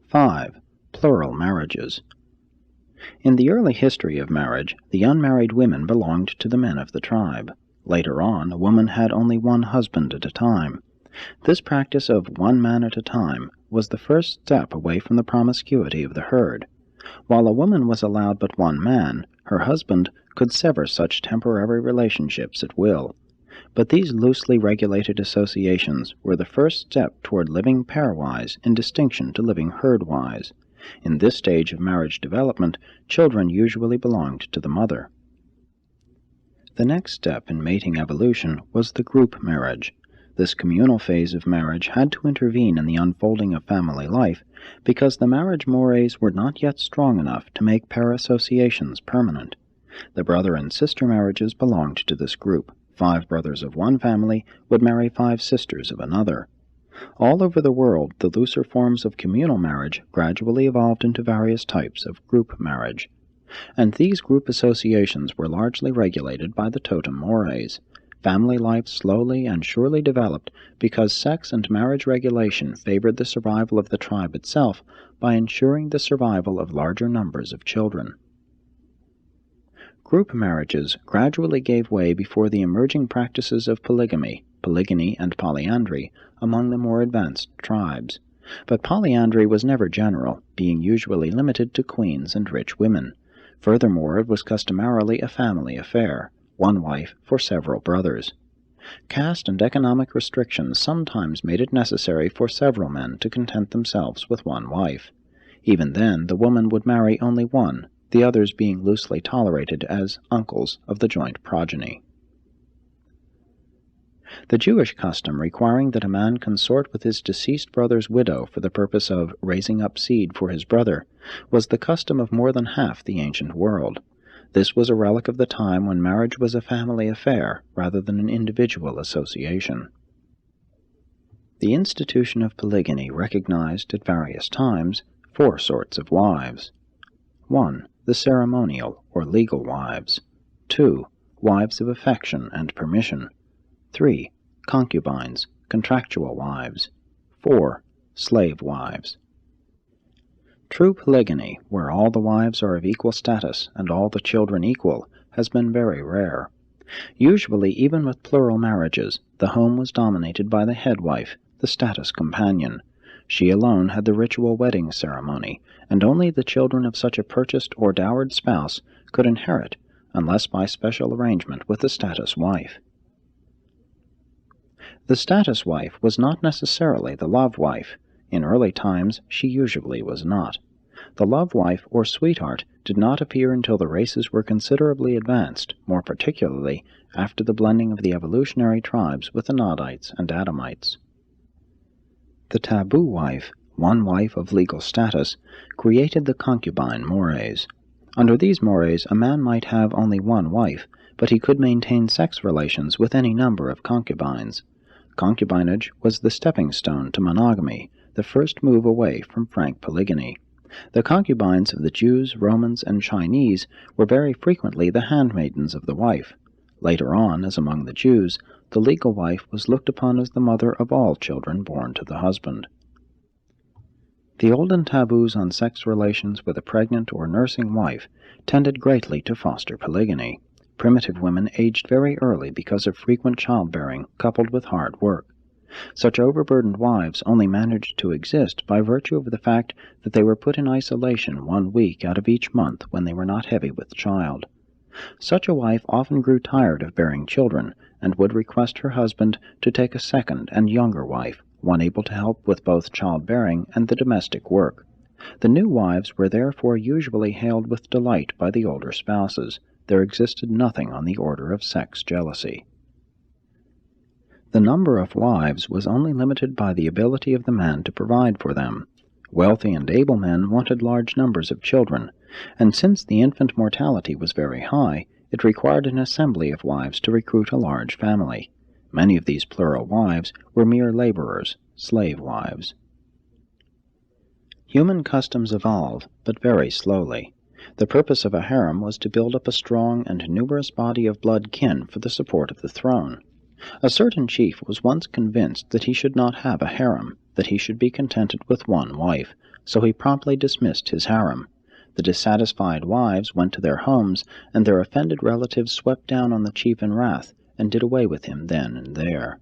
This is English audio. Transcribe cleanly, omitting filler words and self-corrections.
5. Plural marriages. In the early history of marriage, the unmarried women belonged to the men of the tribe. Later on, a woman had only one husband at a time. This practice of one man at a time was the first step away from the promiscuity of the herd. While a woman was allowed but one man, her husband could sever such temporary relationships at will. But these loosely regulated associations were the first step toward living pairwise in distinction to living herdwise. In this stage of marriage development, children usually belonged to the mother. The next step in mating evolution was the group marriage. This communal phase of marriage had to intervene in the unfolding of family life because the marriage mores were not yet strong enough to make pair associations permanent. The brother and sister marriages belonged to this group. 5 brothers of one family would marry 5 sisters of another. All over the world, the looser forms of communal marriage gradually evolved into various types of group marriage, and these group associations were largely regulated by the totem mores. Family life slowly and surely developed because sex and marriage regulation favored the survival of the tribe itself by ensuring the survival of larger numbers of children. Group marriages gradually gave way before the emerging practices of polygamy, and polyandry among the more advanced tribes. But polyandry was never general, being usually limited to queens and rich women. Furthermore, it was customarily a family affair, one wife for several brothers. Caste and economic restrictions sometimes made it necessary for several men to content themselves with one wife. Even then, the woman would marry only one, the others being loosely tolerated as uncles of the joint progeny. The Jewish custom requiring that a man consort with his deceased brother's widow for the purpose of raising up seed for his brother was the custom of more than half the ancient world. This was a relic of the time when marriage was a family affair rather than an individual association. The institution of polygamy recognized at various times 4 sorts of wives. 1. The ceremonial or legal wives. 2. Wives of affection and permission. 3. Concubines, contractual wives. 4. Slave wives. True polygamy, where all the wives are of equal status and all the children equal, has been very rare. Usually, even with plural marriages, the home was dominated by the head wife, the status companion. She alone had the ritual wedding ceremony, and only the children of such a purchased or dowered spouse could inherit, unless by special arrangement with the status wife. The status wife was not necessarily the love wife. In early times, she usually was not. The love wife or sweetheart did not appear until the races were considerably advanced, more particularly after the blending of the evolutionary tribes with the Nodites and Adamites. The taboo wife, one wife of legal status, created the concubine mores. Under these mores, a man might have only one wife, but he could maintain sex relations with any number of concubines. Concubinage was the stepping stone to monogamy, the first move away from frank polygamy. The concubines of the Jews, Romans, and Chinese were very frequently the handmaidens of the wife. Later on, as among the Jews, the legal wife was looked upon as the mother of all children born to the husband. The olden taboos on sex relations with a pregnant or nursing wife tended greatly to foster polygamy. Primitive women aged very early because of frequent childbearing coupled with hard work. Such overburdened wives only managed to exist by virtue of the fact that they were put in isolation 1 week out of each month when they were not heavy with child. Such a wife often grew tired of bearing children, and would request her husband to take a second and younger wife, one able to help with both childbearing and the domestic work. The new wives were therefore usually hailed with delight by the older spouses. There existed nothing on the order of sex jealousy. The number of wives was only limited by the ability of the man to provide for them. Wealthy and able men wanted large numbers of children, and since the infant mortality was very high, it required an assembly of wives to recruit a large family. Many of these plural wives were mere laborers, slave wives. Human customs evolve, but very slowly. The purpose of a harem was to build up a strong and numerous body of blood kin for the support of the throne. A certain chief was once convinced that he should not have a harem, that he should be contented with one wife, so he promptly dismissed his harem. The dissatisfied wives went to their homes, and their offended relatives swept down on the chief in wrath, and did away with him then and there.